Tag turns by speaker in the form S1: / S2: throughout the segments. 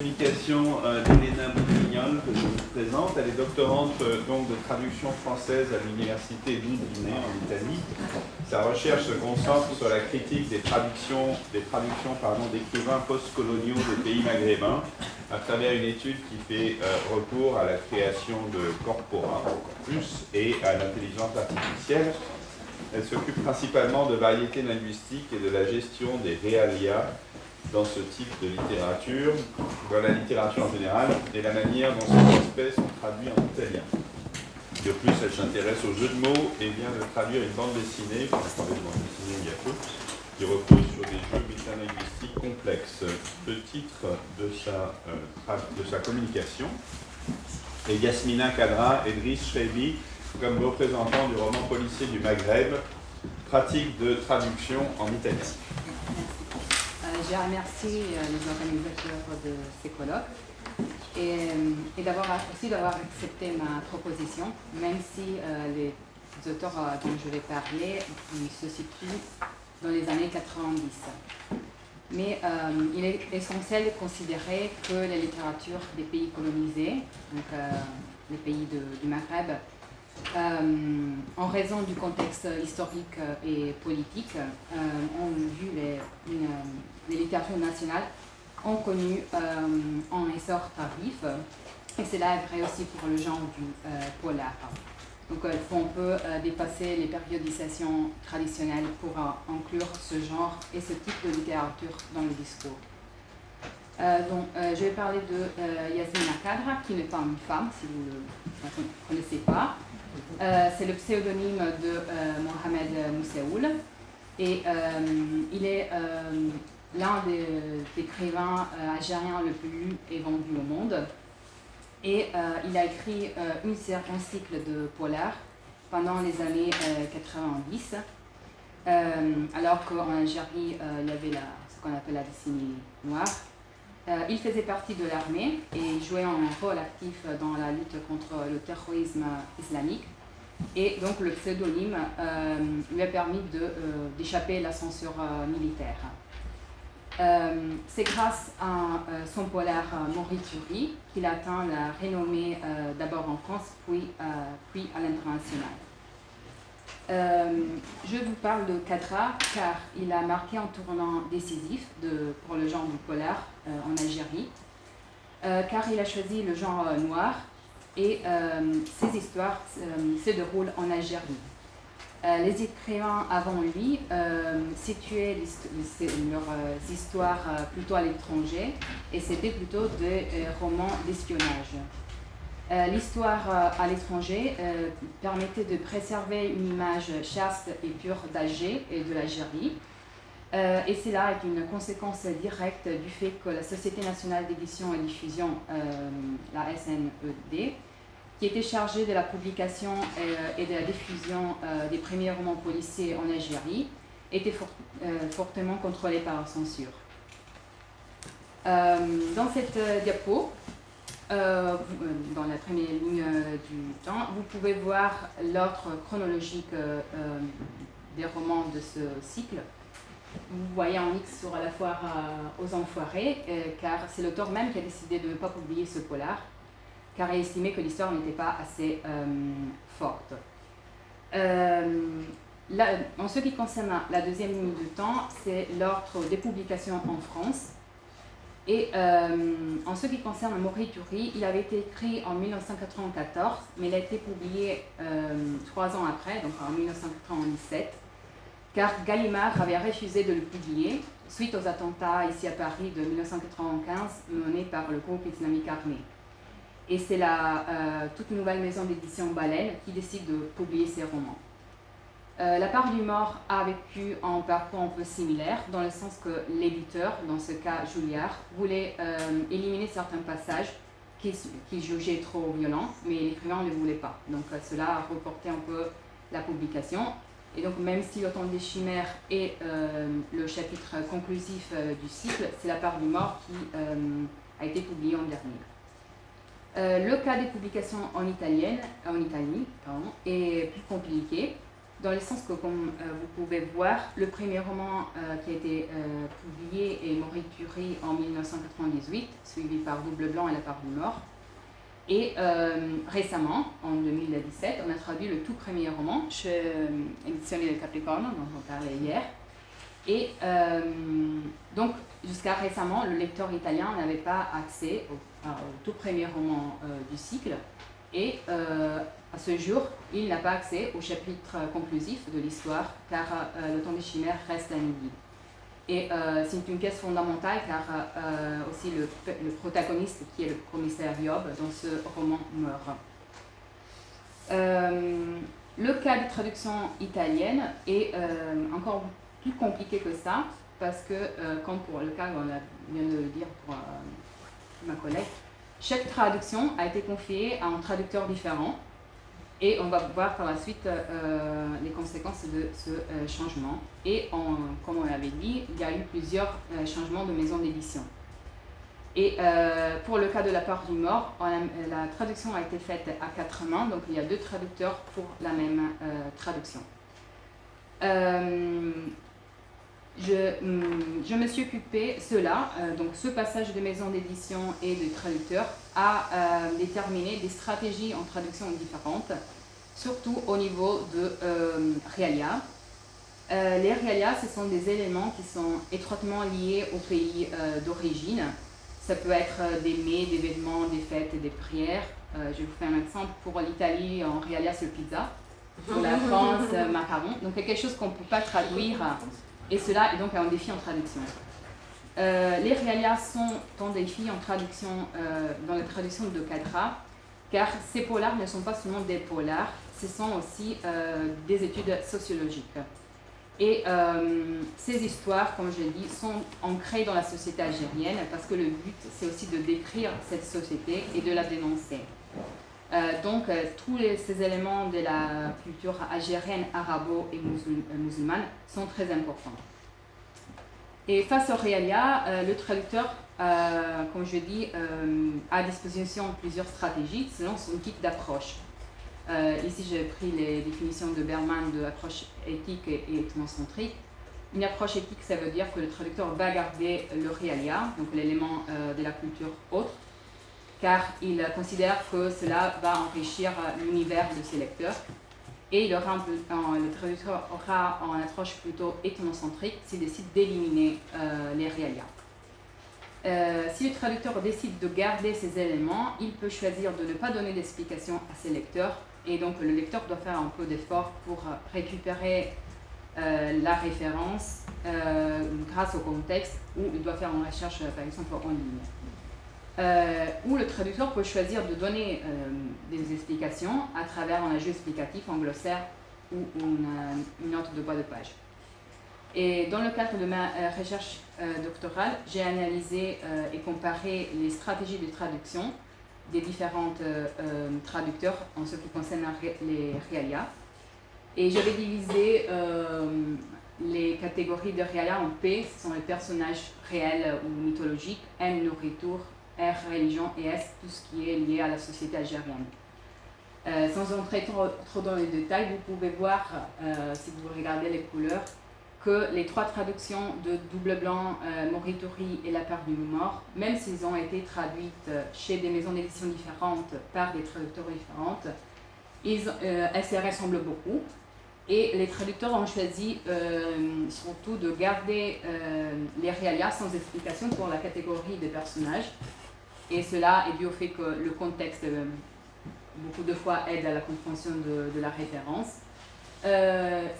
S1: Communication d'Elena Bourguignol que je vous présente. Elle est doctorante donc de traduction française à l'université d'Udine en Italie. Sa recherche se concentre sur la critique des traductions d'écrivains postcoloniaux des pays maghrébins à travers une étude qui fait recours à la création de corpora, corpus, et à l'intelligence artificielle. Elle s'occupe principalement de variétés linguistiques et de la gestion des realia dans ce type de littérature, dans la littérature en général, et la manière dont ces aspects sont traduits en italien. De plus, elle s'intéresse aux jeux de mots et vient de traduire une bande dessinée, qu'on a parlé de bande dessinée il y a peu, qui repose sur des jeux métalinguistiques complexes. Le titre de sa communication est Yasmina Kadra et Driss Chreibi comme représentants du roman policier du Maghreb, pratique de traduction en italien.
S2: Je remercie les organisateurs de ces colloques et d'avoir accepté ma proposition, même si les auteurs dont je vais parler se situent dans les années 90. Mais il est essentiel de considérer que la littérature des pays colonisés, donc les pays du Maghreb, en raison du contexte historique et politique, ont vu les littératures nationales ont connu un essor tardif, et cela est vrai aussi pour le genre du polar. Donc on peut dépasser les périodisations traditionnelles pour inclure ce genre et ce type de littérature dans le discours. Je vais parler de Yasmina Kadra, qui n'est pas une femme, si vous ne le connaissez pas. C'est le pseudonyme de Mohamed Moussaoul, et il est l'un des écrivains algériens le plus lu et vendu au monde. Et il a écrit un cycle de polar pendant les années 90, alors qu'en Algérie, il y avait ce qu'on appelle la décennie noire. Il faisait partie de l'armée et jouait un rôle actif dans la lutte contre le terrorisme islamique. Et donc le pseudonyme lui a permis d'échapper à la censure militaire. C'est grâce à son polar Morituri qu'il atteint la renommée d'abord en France, puis à l'international. Je vous parle de Kadra car il a marqué un tournant décisif pour le genre du polar en Algérie, car il a choisi le genre noir et ses histoires se déroulent en Algérie. Les écrivains avant lui situaient leurs histoires plutôt à l'étranger, et c'était plutôt des romans d'espionnage. L'histoire à l'étranger permettait de préserver une image chaste et pure d'Alger et de l'Algérie. Et cela est une conséquence directe du fait que la Société nationale d'édition et diffusion, la SNED, qui était chargée de la publication et de la diffusion des premiers romans policiers en Algérie, était fortement contrôlée par la censure. Dans cette diapo, dans la première ligne du temps, vous pouvez voir l'ordre chronologique des romans de ce cycle. Vous voyez un X sur la foire aux Enfoirés, car c'est l'auteur même qui a décidé de ne pas publier ce polar, car il estimait que l'histoire n'était pas assez forte. En ce qui concerne la deuxième ligne de temps, c'est l'ordre des publications en France. Et en ce qui concerne Morituri, il avait été écrit en 1994, mais il a été publié 3 ans après, donc en 1997, car Gallimard avait refusé de le publier suite aux attentats ici à Paris de 1995 menés par le groupe islamique armé. Et c'est la toute nouvelle maison d'édition Baleine qui décide de publier ses romans. La part du mort a vécu un parcours un peu similaire, dans le sens que l'éditeur, dans ce cas Julliard, voulait éliminer certains passages qu'il jugeait trop violents, mais l'écrivain ne le voulait pas. Donc cela a reporté un peu la publication. Et donc même si L'Automne des Chimères est le chapitre conclusif du cycle, c'est la part du mort qui a été publiée en dernier. Le cas des publications en Italie est plus compliqué, dans le sens que, comme vous pouvez voir, le premier roman qui a été publié est Morituri en 1998, suivi par Double Blanc et La part du Nord. Et récemment, en 2017, on a traduit le tout premier roman chez Edizioni del Capricorno, dont on parlait hier. Et donc, jusqu'à récemment, le lecteur italien n'avait pas accès au tout premier roman du cycle. Et à ce jour, il n'a pas accès au chapitre conclusif de l'histoire, car Le Temps des Chimères reste inédit. Et c'est une pièce fondamentale, car aussi le protagoniste, qui est le commissaire Job, dans ce roman meurt. Le cas de traduction italienne est encore plus compliqué que ça, parce que, comme pour le cas, on vient de le dire pour ma collègue, chaque traduction a été confiée à un traducteur différent, et on va voir par la suite les conséquences de ce changement. Et comme on l'avait dit, il y a eu plusieurs changements de maison d'édition. Et pour le cas de La part du Nord, la traduction a été faite à 4 mains, donc il y a 2 traducteurs pour la même traduction. Je me suis occupée, donc ce passage de maison d'édition et de traducteur a déterminé des stratégies en traduction différentes, surtout au niveau de Realia. Les Realia, ce sont des éléments qui sont étroitement liés au pays d'origine. Ça peut être des mets, des vêtements, des fêtes et des prières. Je vais vous faire un exemple. Pour l'Italie, en Realia, c'est pizza. Pour la France, macaron. Donc quelque chose qu'on ne peut pas traduire. Et cela est donc un défi en traduction. Les Realia sont un défi en traduction, dans la traduction de Catra, car ces polars ne sont pas seulement des polars, ce sont aussi des études sociologiques. Et ces histoires, comme je l'ai dit, sont ancrées dans la société algérienne, parce que le but, c'est aussi de décrire cette société et de la dénoncer. Donc, tous ces éléments de la culture algérienne, arabo et musulmane sont très importants. Et face au Realia, le traducteur, comme je dis, a à disposition plusieurs stratégies selon son type d'approche. Ici, j'ai pris les définitions de Berman de approche éthique et ethnocentrique. Une approche éthique, ça veut dire que le traducteur va garder le Realia, donc l'élément de la culture autre, car il considère que cela va enrichir l'univers de ses lecteurs. Et le traducteur aura une approche plutôt ethnocentrique s'il décide d'éliminer les Realia. Si le traducteur décide de garder ces éléments, il peut choisir de ne pas donner d'explication à ses lecteurs, et donc le lecteur doit faire un peu d'effort pour récupérer la référence grâce au contexte, ou il doit faire une recherche par exemple en ligne. Ou le traducteur peut choisir de donner des explications à travers un ajout explicatif, un glossaire ou une note de bas de page. Et dans le cadre de ma recherche doctorale, j'ai analysé et comparé les stratégies de traduction des différents traducteurs en ce qui concerne les Realia. Et j'avais divisé les catégories de Realia en P, ce sont les personnages réels ou mythologiques, M, nourriture, R, religion, et S, tout ce qui est lié à la société algérienne. Sans entrer trop dans les détails, vous pouvez voir, si vous regardez les couleurs, que les 3 traductions de Double Blanc, Morituri et La part du Nord, même s'ils ont été traduites chez des maisons d'édition différentes par des traducteurs différents, elles se ressemblent beaucoup. Et les traducteurs ont choisi surtout de garder les Realia sans explication pour la catégorie des personnages. Et cela est dû au fait que le contexte, beaucoup de fois, aide à la compréhension de la référence.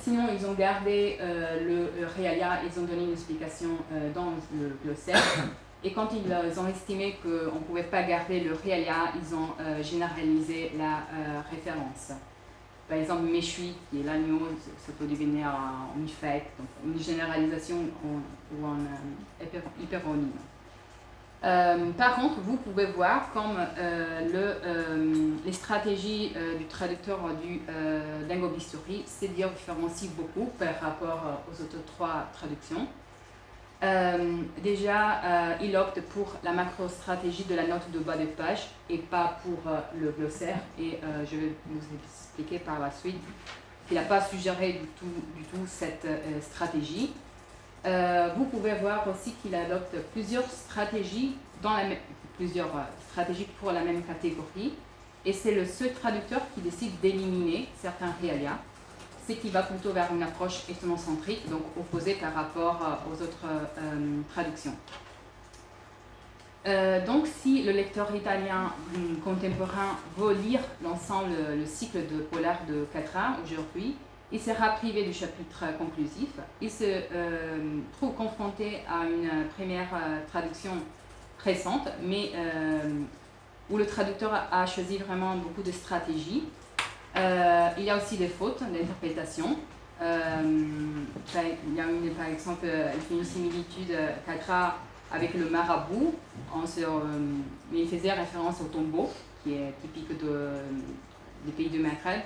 S2: Sinon, ils ont gardé le Realia, ils ont donné une explication dans le glossaire. Et quand ils ont estimé qu'on ne pouvait pas garder le Realia, ils ont généralisé la référence. Par exemple, Méchoui, qui est l'agneau, ça peut devenir en mi-fête, donc une généralisation ou un hyperonyme. Par contre, vous pouvez voir comme les stratégies du traducteur du Dingo Bisturi se différencient beaucoup par rapport aux autres 3 traductions. Déjà, il opte pour la macro-stratégie de la note de bas de page et pas pour le glossaire, et je vais vous expliquer par la suite n'a pas suggéré du tout cette stratégie. Vous pouvez voir aussi qu'il adopte plusieurs stratégies pour la même catégorie. Et c'est le seul traducteur qui décide d'éliminer certains realia, ce qui va plutôt vers une approche ethnocentrique, donc opposée par rapport aux autres traductions. Donc, si le lecteur italien contemporain veut lire l'ensemble, le cycle de polar de Catra aujourd'hui, il sera privé du chapitre conclusif. Il se trouve confronté à une première traduction récente, mais où le traducteur a choisi vraiment beaucoup de stratégies. Il y a aussi des fautes d'interprétation. Il y a par exemple une similitude Catra avec le marabout, mais il faisait référence au tombeau, qui est typique des pays du Maghreb,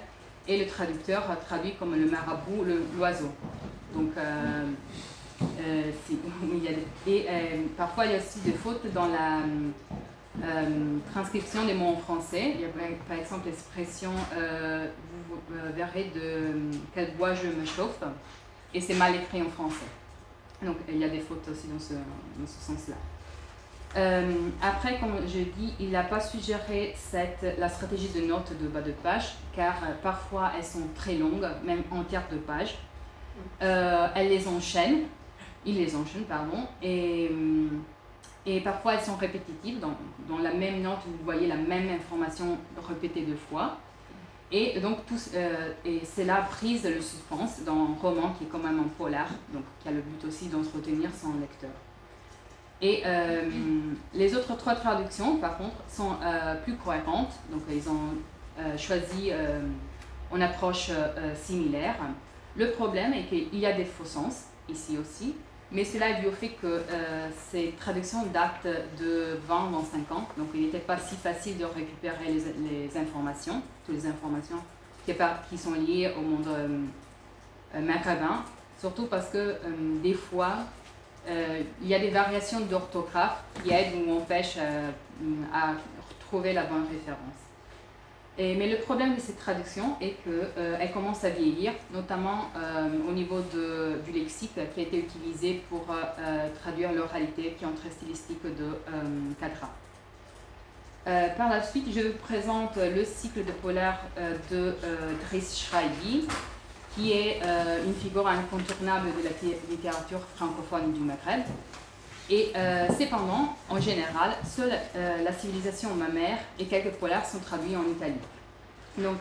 S2: et le traducteur a traduit comme le marabout, l'oiseau. Donc, parfois il y a aussi des fautes dans la transcription des mots en français. Il y a par exemple l'expression vous verrez de quel bois je me chauffe, et c'est mal écrit en français. Donc il y a des fautes aussi dans ce sens-là. Après, comme je dis, il n'a pas suggéré la stratégie de notes de bas de page, car parfois elles sont très longues, même entières de pages. Il les enchaîne, et parfois elles sont répétitives. Dans la même note, vous voyez la même information répétée 2 fois. Et donc, c'est la prise le suspense dans un roman qui est quand même un polar, donc qui a le but aussi d'entretenir son lecteur. Et les autres 3 traductions, par contre, sont plus cohérentes. Donc, ils ont choisi une approche similaire. Le problème est qu'il y a des faux sens, ici aussi, mais cela est dû au fait que ces traductions datent de 20-25 ans, donc il n'était pas si facile de récupérer les informations, toutes les informations qui sont liées au monde maghrébin, surtout parce que des fois, il y a des variations d'orthographe qui aident ou empêchent à trouver la bonne référence. Mais le problème de cette traduction est qu'elle commence à vieillir, notamment au niveau du lexique qui a été utilisé pour traduire l'oralité qui est en trait stylistique de Catra. Par la suite, je vous présente le cycle de polar de Driss Schreibi, qui est une figure incontournable de la littérature francophone du Maghreb. Et cependant, en général, seule la civilisation mammaire et quelques polars sont traduits en Italie. Donc,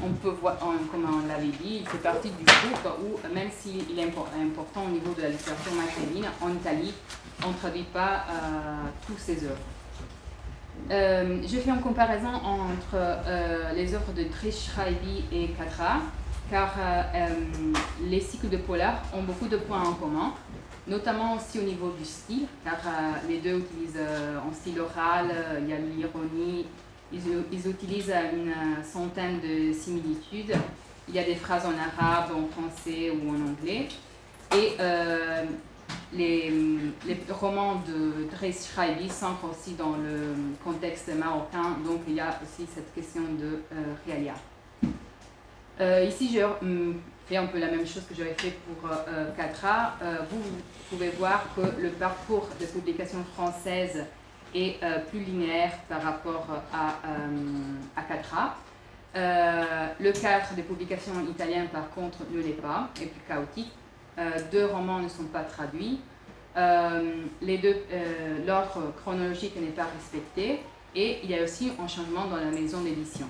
S2: on peut voir, comme on l'avait dit, il fait partie du groupe où, même s'il est important au niveau de la littérature maghrébine, en Italie, on ne traduit pas tous ses œuvres. Je fais une comparaison entre les œuvres de Driss Schreibi et Catra, car les cycles de polar ont beaucoup de points en commun, notamment aussi au niveau du style, car les deux utilisent en style oral, il y a l'ironie, ils utilisent une centaine de similitudes, il y a des phrases en arabe, en français ou en anglais, et les romans de Driss Schreibi s'ancrent aussi dans le contexte marocain, donc il y a aussi cette question de realia. Ici, je fais un peu la même chose que j'avais fait pour Catra. Vous pouvez voir que le parcours de publication française est plus linéaire par rapport à Catra. Le cadre des publications italiennes, par contre, ne l'est pas, est plus chaotique. 2 romans ne sont pas traduits. L'ordre chronologique n'est pas respecté. Et il y a aussi un changement dans la maison d'édition.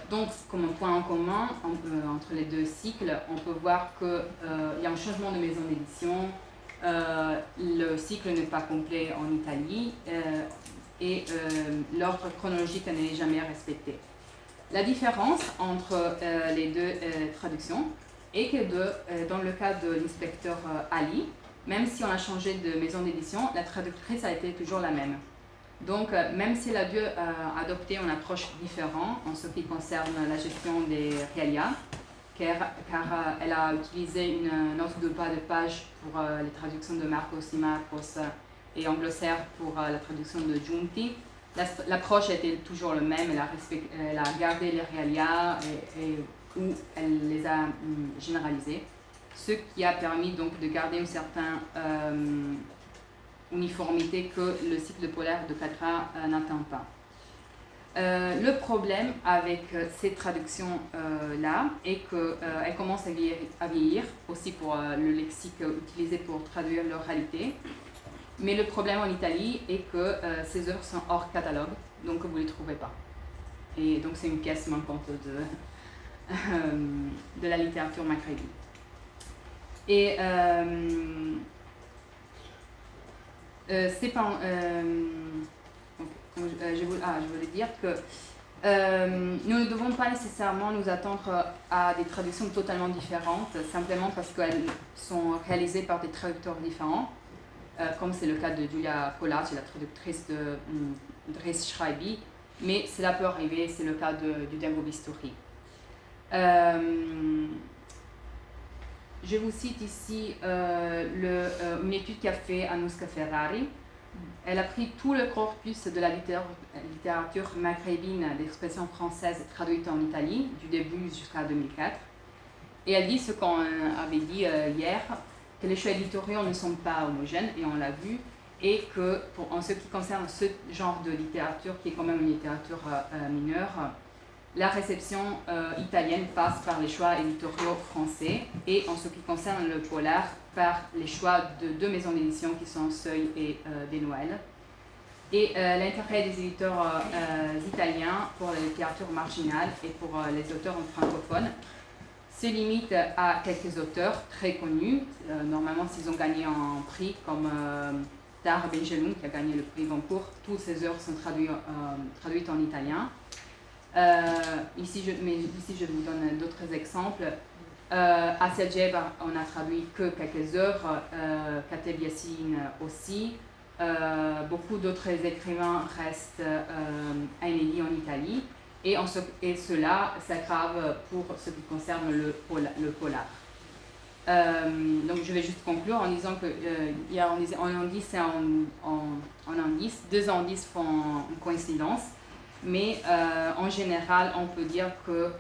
S2: Donc, comme un point en commun entre les 2 cycles, on peut voir qu'il y a un changement de maison d'édition, le cycle n'est pas complet en Italie et l'ordre chronologique n'est jamais respecté. La différence entre les 2 traductions est que dans le cas de l'inspecteur Ali, même si on a changé de maison d'édition, la traductrice a été toujours la même. Donc, même si elle a dû adopter une approche différente en ce qui concerne la gestion des realia, car elle a utilisé une note de bas de page pour les traductions de Marcos Simakos et Anglosaire pour la traduction de Giunti, l'approche était toujours la même, elle a gardé les réalia où elle les a généralisés, ce qui a permis donc de garder une certaine uniformité que le cycle polaire de Quadrat n'atteint pas. Le problème avec ces traductions-là est qu'elles commencent à vieillir, aussi pour le lexique utilisé pour traduire leur réalité. Mais le problème en Italie est que ces œuvres sont hors catalogue, donc vous ne les trouvez pas. Et donc c'est une pièce manquante de la littérature maghrébine. Et c'est pas... je voulais dire que nous ne devons pas nécessairement nous attendre à des traductions totalement différentes, simplement parce qu'elles sont réalisées par des traducteurs différents, comme c'est le cas de Giulia Kolács, la traductrice de Dries Schreiby, mais cela peut arriver, c'est le cas du Dengo Bisturi. Je vous cite ici une étude qu'a fait Anuska Ferrari. Elle a pris tout le corpus de la littérature maghrébine d'expression française traduite en Italie, du début jusqu'à 2004. Et elle dit ce qu'on avait dit hier, que les choix éditoriaux ne sont pas homogènes, et on l'a vu, et que en ce qui concerne ce genre de littérature, qui est quand même une littérature mineure, la réception italienne passe par les choix éditoriaux français, et en ce qui concerne le polar, par les choix de deux maisons d'édition qui sont Seuil et Des Noël. Et l'intérêt des éditeurs italiens pour la littérature marginale et pour les auteurs francophones se limite à quelques auteurs très connus. Normalement, s'ils ont gagné un prix comme Tahar Benjeloun, qui a gagné le prix Goncourt, toutes ces œuvres sont traduites en italien. Ici, je vous donne d'autres exemples. Assia Djeb, on a traduit que quelques œuvres, Kateb Yassine aussi. Beaucoup d'autres écrivains restent inédits en Italie. Et cela s'aggrave pour ce qui concerne le polar. Donc je vais juste conclure en disant qu'il y a en indice et en indice, deux indices font une coïncidence, mais en général on peut dire que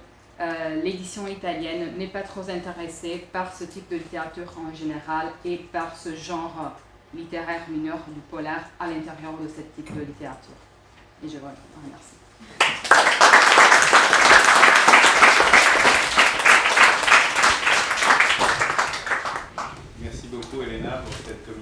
S2: l'édition italienne n'est pas trop intéressée par ce type de littérature en général et par ce genre littéraire mineur du polar à l'intérieur de ce type de littérature. Et je vous remercie.